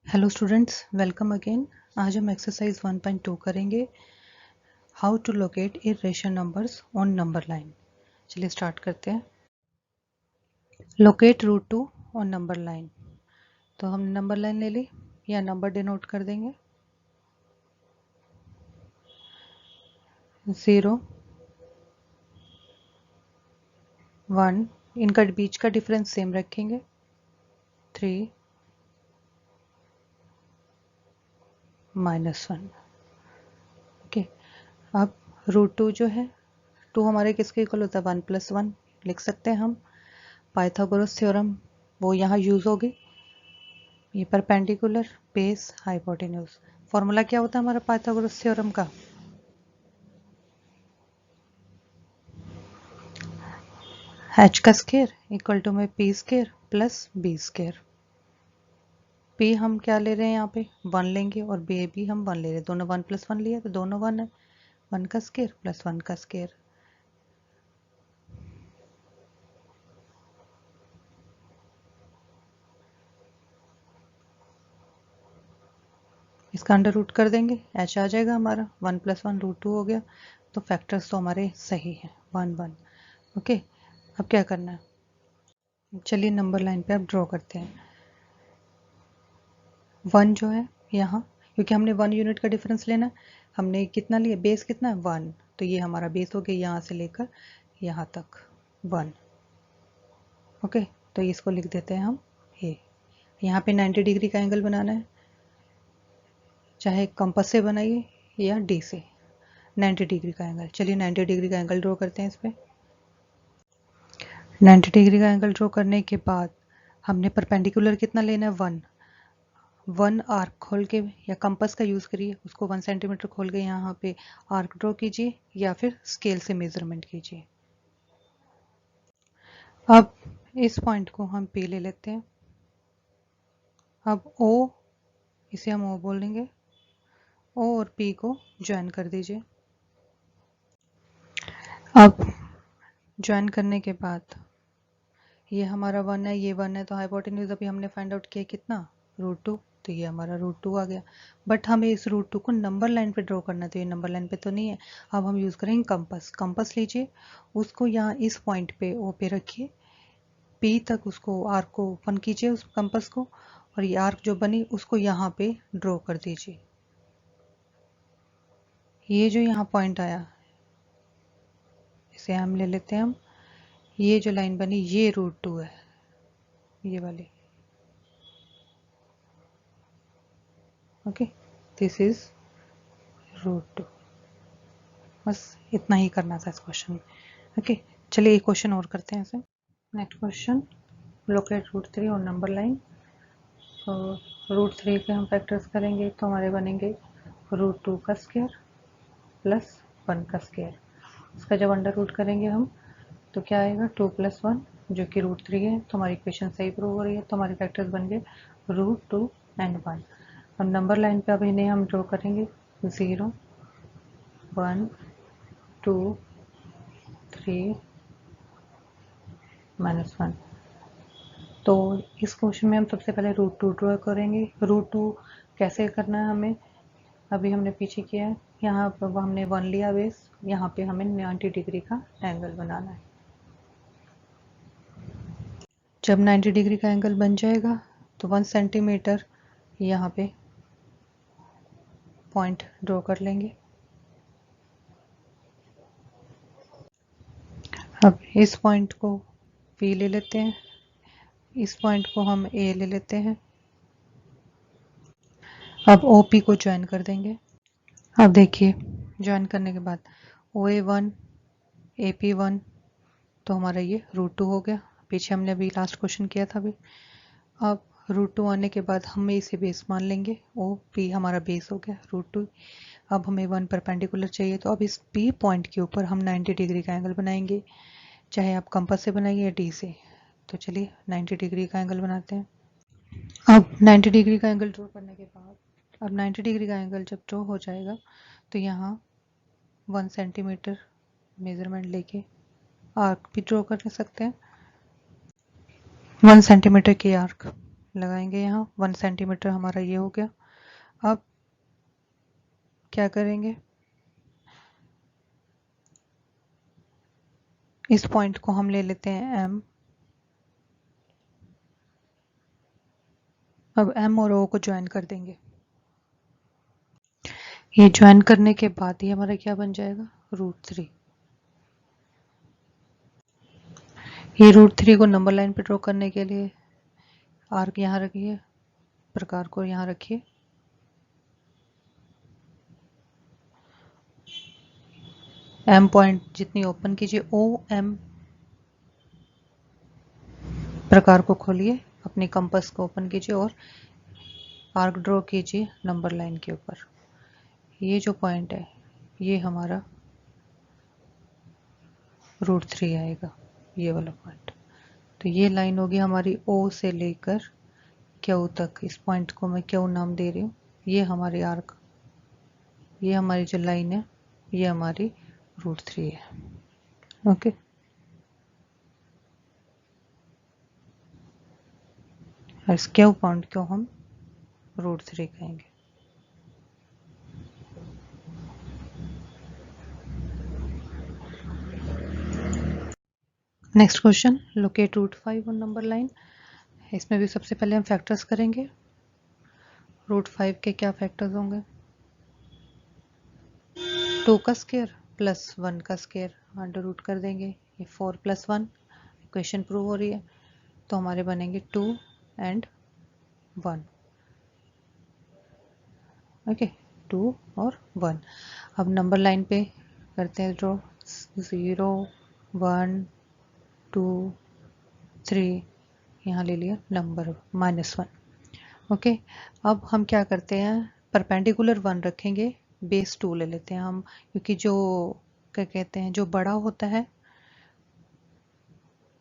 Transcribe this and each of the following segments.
Hello students, welcome again. आज हम exercise 1.2 करेंगे, how to locate irrational numbers on number line. चलिए start करते हैं। Locate root 2 on number line. तो हम नंबर लाइन ले ली या नंबर डिनोट कर देंगे 0 1, इनका बीच का डिफरेंस सेम रखेंगे 3 -1। ओके, अब रूट 2 जो है 2 हमारे किसके इक्वल होता है 1 + 1 लिख सकते हैं हम। पाइथागोरस थ्योरम वो यहाँ यूज होगी। ये परपेंडिकुलर बेस हाइपोटेन्यूज। फॉर्मूला क्या होता है हमारा पाइथागोरस थ्योरम का? h का स्क्वायर इक्वल टू में p square plus b square. p हम क्या ले रहे हैं यहाँ पे 1 लेंगे और b भी हम 1 ले रहे हैं, दोनों 1 + 1 लिया तो दोनों 1 है। 1 का स्क्वायर प्लस 1 का स्क्वायर। इसका अंडर रूट कर देंगे, h आ जाएगा हमारा 1 + 1 √2 हो गया। तो फैक्टर्स तो हमारे सही हैं 1 1। ओके, अब क्या करना है, चलिए नंबर लाइन पे अब ड्रॉ करते हैं। 1 जो है यहाँ, क्योंकि हमने 1 यूनिट का डिफरेंस लेना है, हमने कितना लिया, बेस कितना है 1, तो ये हमारा बेस हो गया यहाँ से लेकर यहाँ तक 1। ओके, तो इसको लिख देते हैं हम ए। यहाँ पे 90 डिग्री का एंगल बनाना है, चाहे कंपास से बनाइए या डी से। 90 डिग्री का एंगल, चलिए 90 डिग्री का एंगल ड्रॉ करते हैं इस पर। 90 डिग्री का एंगल ड्रॉ करने के बाद हमने परपेंडिकुलर कितना लेना है 1। 1 आर्क खोल के या कंपास का यूज़ करिए, उसको 1 सेंटीमीटर खोल के यहाँ पे आर्क ड्रॉ कीजिए या फिर स्केल से मेजरमेंट कीजिए। अब इस पॉइंट को हम P ले लेते हैं। अब O, इसे हम O बोलेंगे। O और P को ज्वाइन कर दीजिए। अब ज्वाइन करने के बाद ये हमारा 1 है, ये 1 है, तो हाइपोटेन्यूज अभी हमने फाइंड आउट किया कितना √2, तो ये हमारा √2 आ गया। बट हमें इस √2 को नंबर लाइन पे ड्रॉ करना है, तो ये नंबर लाइन पे तो नहीं है। अब हम यूज़ करेंगे कंपास। कंपास लीजिए, उसको यहाँ इस पॉइंट पे O पे रखिए, P तक उसको आर्क को ओपन कीजिए उस कंपास को, और ये आर्क जो बनी उसको यहाँ पे ड्रॉ कर दीजिए। ये जो यहाँ पॉइंट आया इसे हम ले लेते हैं हम। ये जो लाइन बनी ये √2 है, ये वाली। Okay, this is √2। बस इतना ही करना था इस क्वेश्चन में। ओके, चलिए एक क्वेश्चन और करते हैं इसे। नेक्स्ट क्वेश्चन, लोकेट √3 और नंबर लाइन। तो √3 के हम फैक्टर्स करेंगे तो हमारे बनेंगे √2 का स्क्वायर प्लस 1 का स्क्वायर। इसका जब अंडर रूट करेंगे हम तो क्या आएगा 2 + 1 जो कि √3 है। तो हमारी इक्वेशन सही प्रूव हो रही है, तो हमारे फैक्टर्स बन गए √2 एंड 1। और नंबर लाइन पे अब इन्हें हम ड्रॉ करेंगे 0 1 2 3 -1। तो इस क्वेश्चन में हम सबसे पहले √2 ड्रॉ करेंगे। √2 कैसे करना है हमें, अभी हमने पीछे किया है। यहाँ पर हमने 1 लिया बेस, यहाँ पे हमें 90 डिग्री का एंगल बनाना है। जब 90 डिग्री का एंगल बन जाएगा तो 1 सेंटीमीटर यहाँ पे पॉइंट ड्रॉ कर लेंगे। अब इस पॉइंट को P ले लेते हैं, इस पॉइंट को हम A ले लेते हैं। अब OP को ज्वाइन कर देंगे। अब देखिए, ज्वाइन करने के बाद OA1 AP1, तो हमारा ये √2 हो गया। पीछे हमने अभी लास्ट क्वेश्चन किया था अभी। अब √2 आने के बाद हम इसे बेस मान लेंगे, OP हमारा बेस हो गया √2। अब हमें 1 परपेंडिकुलर चाहिए, तो अब इस P पॉइंट के ऊपर हम 90 डिग्री का एंगल बनाएंगे, चाहे आप कंपास से बनाइए या डी से। तो चलिए 90 डिग्री का एंगल बनाते हैं। अब 90 डिग्री का एंगल ड्रॉ करने के बाद, अब 90 डिग्री का एंगल जब ड्रॉ हो जाएगा तो यहाँ 1 सेंटीमीटर मेजरमेंट लेके आर्क भी ड्रॉ कर सकते हैं। 1 सेंटीमीटर की आर्क लगाएंगे यहाँ 1 सेंटीमीटर हमारा ये हो गया। अब क्या करेंगे, इस पॉइंट को हम ले लेते हैं M। अब M और O को ज्वाइन कर देंगे। ये ज्वाइन करने के बाद ही हमारा क्या बन जाएगा, √3। ये √3 को नंबर लाइन पे ड्रॉ करने के लिए आर्क यहाँ रखिए, प्रकार को यहाँ रखिए। M पॉइंट जितनी ओपन कीजिए, OM प्रकार को खोलिए, अपनी कंपास को ओपन कीजिए और आर्क ड्रॉ कीजिए नंबर लाइन के ऊपर। ये जो पॉइंट है ये हमारा √3 आएगा, ये वाला पॉइंट। तो ये लाइन होगी हमारी O से लेकर Q तक। इस पॉइंट को मैं Q नाम दे रही हूँ। ये हमारी आर्क, ये हमारी जो लाइन है ये हमारी √3 है। ओके, और इस Q पॉइंट को हम √3 कहेंगे। Next question, locate √5 on number line. इसमें भी सबसे पहले हम फैक्टर्स करेंगे। √5 के क्या फैक्टर्स होंगे, 2 का स्क्वायर प्लस 1 का स्क्वायर, अंडर रूट कर देंगे। ये 4 + 1, इक्वेशन प्रूव हो रही है, तो हमारे बनेंगे 2 and 1। ओके, 2 और 1। अब नंबर लाइन पे करते हैं ड्रॉ, 0 1 2 3, यहाँ ले लिया नंबर -1। ओके, अब हम क्या करते हैं, परपेंडिकुलर 1 रखेंगे, बेस 2 ले लेते हैं हम, क्योंकि जो क्या कहते हैं, जो बड़ा होता है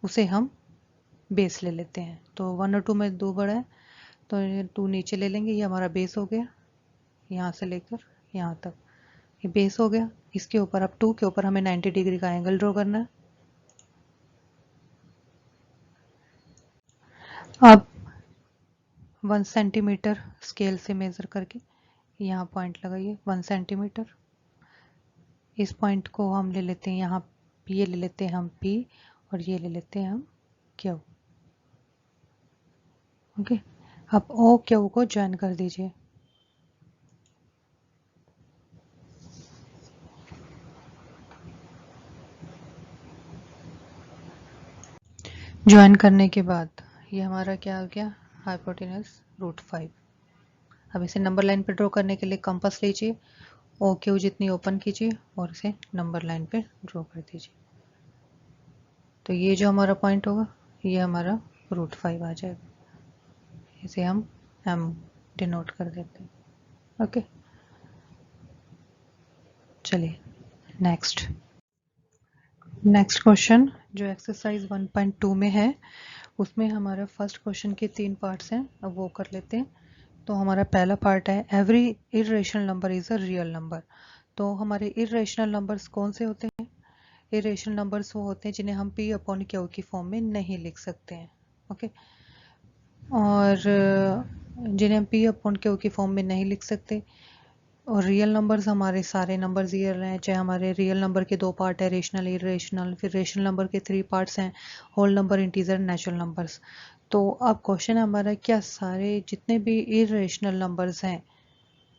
उसे हम बेस ले लेते हैं। तो 1 और 2 में 2 बड़ा है, तो 2 नीचे ले लेंगे, ये हमारा बेस हो गया, यहाँ से लेकर यहाँ तक ये बेस हो गया। इसके ऊपर अब 2 के ऊपर हमें 90 डिग्री का एंगल ड्रॉ करना है। अब 1 सेंटीमीटर स्केल से मेजर करके यहाँ पॉइंट लगाइए, 1 सेंटीमीटर। इस पॉइंट को हम ले लेते हैं यहाँ, ये ले लेते हैं हम P और ये ले लेते हैं हम Q। ओके, अब O Q को ज्वाइन कर दीजिए। ज्वाइन करने के बाद ये हमारा क्या हो गया, हाइपोटेनस √5। अब इसे नंबर लाइन पे ड्रॉ करने के लिए कंपास लीजिए, ओ क्यू जितनी ओपन कीजिए और इसे नंबर लाइन पे ड्रॉ कर दीजिए। तो ये जो हमारा पॉइंट होगा ये हमारा √5 आ जाएगा, इसे हम M डिनोट कर देते हैं। ओके, चलिए नेक्स्ट क्वेश्चन जो एक्सरसाइज 1.2 में है, उसमें हमारा फर्स्ट क्वेश्चन के 3 पार्ट्स हैं, अब वो कर लेते हैं। तो हमारा पहला पार्ट है, every irrational number is a real number. तो हमारे इरेशनल नंबर्स कौन से होते हैं, इरेशनल नंबर्स वो होते हैं जिन्हें हम P/Q की फॉर्म में नहीं लिख सकते हैं। ओके, और जिन्हें हम P/Q की फॉर्म में नहीं लिख सकते, और रियल नंबर्स हमारे सारे नंबर्स रियल हैं, चाहे हमारे रियल नंबर के 2 पार्ट है, रेशनल इरेशनल, फिर रेशनल नंबर के 3 पार्ट्स हैं, whole number, integer, natural numbers. तो अब क्वेश्चन हमारा, क्या सारे जितने भी इरेशनल नंबर्स हैं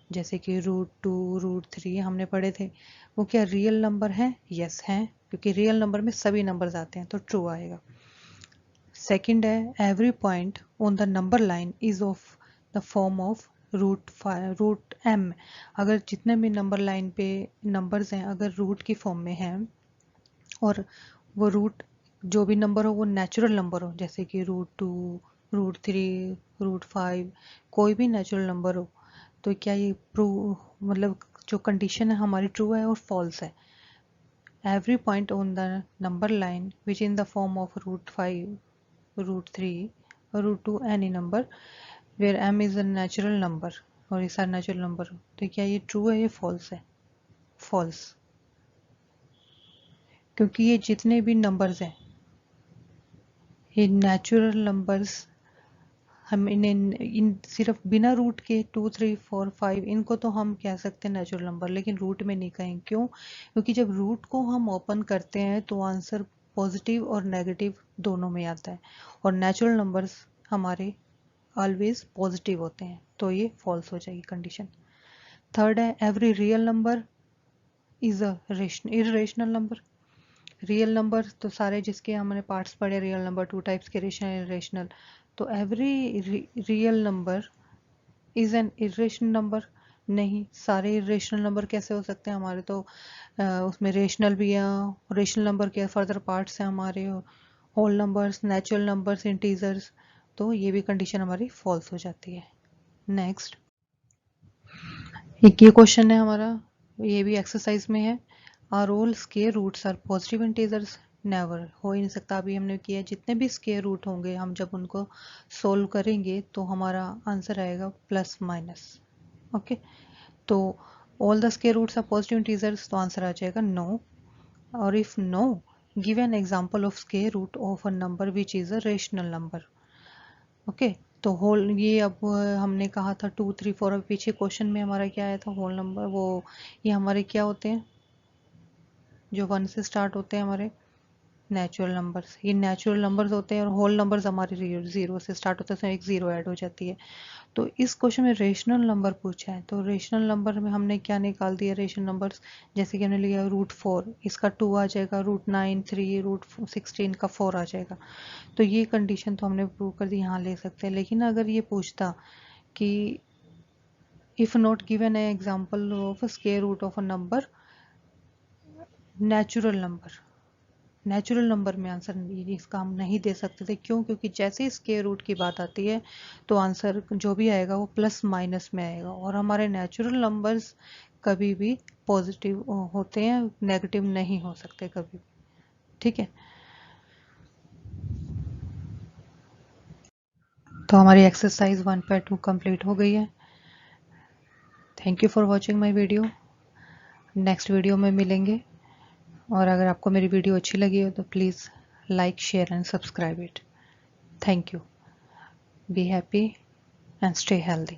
जैसे कि √2 √3 हमने पढ़े थे, वो क्या रियल नंबर हैं? यस हैं, क्योंकि रियल नंबर में सभी नंबर्स आते हैं, तो ट्रू आएगा। सेकंड है, every point on the number line is of the form of √m। अगर जितने भी नंबर लाइन पे नंबर्स हैं अगर रूट की फॉर्म में हैं, और वो रूट जो भी नंबर हो वो नेचुरल नंबर हो, जैसे कि √2 √3 √5, कोई भी नेचुरल नंबर हो, तो क्या ये प्रूव, मतलब जो कंडीशन है हमारी ट्रू है और फॉल्स है। Every point on the number line which in the form of √5 √3 √2 any number where m is a natural number, और ये सारे नेचुरल नंबर हो, तो क्या ये ट्रू है, ये फॉल्स है? फॉल्स, क्योंकि ये जितने भी नंबर्स हैं ये नेचुरल नंबर्स हम इन सिर्फ बिना रूट के 2, 3, 4, 5 इनको तो हम कह सकते हैं नेचुरल नंबर, लेकिन रूट में नहीं कहें। क्यों? क्योंकि जब रूट को हम ओपन करते हैं तो आंसर पॉजिटिव और नेगेटिव दोनों में आता है, और नेचुरल नंबर्स हमारे ऑलवेज पॉजिटिव होते हैं, तो ये फॉल्स हो जाएगी कंडीशन। थर्ड है every real number is a irrational number. Real number तो सारे जिसके हमने पार्ट्स पढ़े, रियल नंबर 2 टाइप्स के, रेशनल, इरेशनल, तो every real number is an irrational number. नहीं, सारे इरेशनल नंबर कैसे हो सकते हैं? हमारे तो उसमें रेशनल भी है, रेशनल नंबर के फर्दर पार्ट्स हैं हमारे, whole numbers, natural numbers, integers, तो ये भी कंडीशन हमारी फॉल्स हो जाती है। नेक्स्ट, एक ये क्वेश्चन है हमारा, ये भी एक्सरसाइज में है। Are all square roots are positive integers? Never, हो ही नहीं सकता। अभी हमने किया, जितने भी स्क्वायर रूट होंगे हम जब उनको सोल्व करेंगे तो हमारा आंसर आएगा प्लस माइनस। ओके, तो all the square roots are positive integers, तो आंसर आ जाएगा नो। और if no, give an example of square root of a number which is a rational number. Okay, तो होल, ये अब हमने कहा था 2, 3, 4, अब पीछे क्वेश्चन में हमारा क्या आया था, होल नंबर, वो ये हमारे क्या होते हैं जो 1 से स्टार्ट होते हैं, हमारे नेचुरल नंबर्स। ये नेचुरल नंबर्स होते हैं, और होल नंबर्स हमारे 0 से स्टार्ट होते हैं, तो एक 0 ऐड हो जाती है। तो इस क्वेश्चन में रेशनल नंबर पूछा है, तो रेशनल नंबर में हमने क्या निकाल दिया, रेशनल नंबर्स, जैसे कि हमने लिया √4, इसका 2 आ जाएगा, √9, 3, √16 का 4 आ जाएगा। तो ये कंडीशन तो हमने प्रूव कर दी, यहाँ ले सकते हैं। लेकिन अगर ये पूछता कि if not given a example of square root of a number natural number, natural number में आंसर इसका हम नहीं दे सकते थे। क्यों? क्योंकि जैसे ही स्क्वायर रूट की बात आती है तो आंसर जो भी आएगा वो प्लस माइनस में आएगा, और हमारे नेचुरल नंबर्स कभी भी पॉजिटिव होते हैं, नेगेटिव नहीं हो सकते कभी भी। ठीक है, तो हमारी एक्सरसाइज 1.2 कंप्लीट हो गई है। Thank you for watching my video. Next video में मिलेंगे, और अगर आपको मेरी वीडियो अच्छी लगी हो तो please like, share and subscribe it. Thank you. Be happy and stay healthy.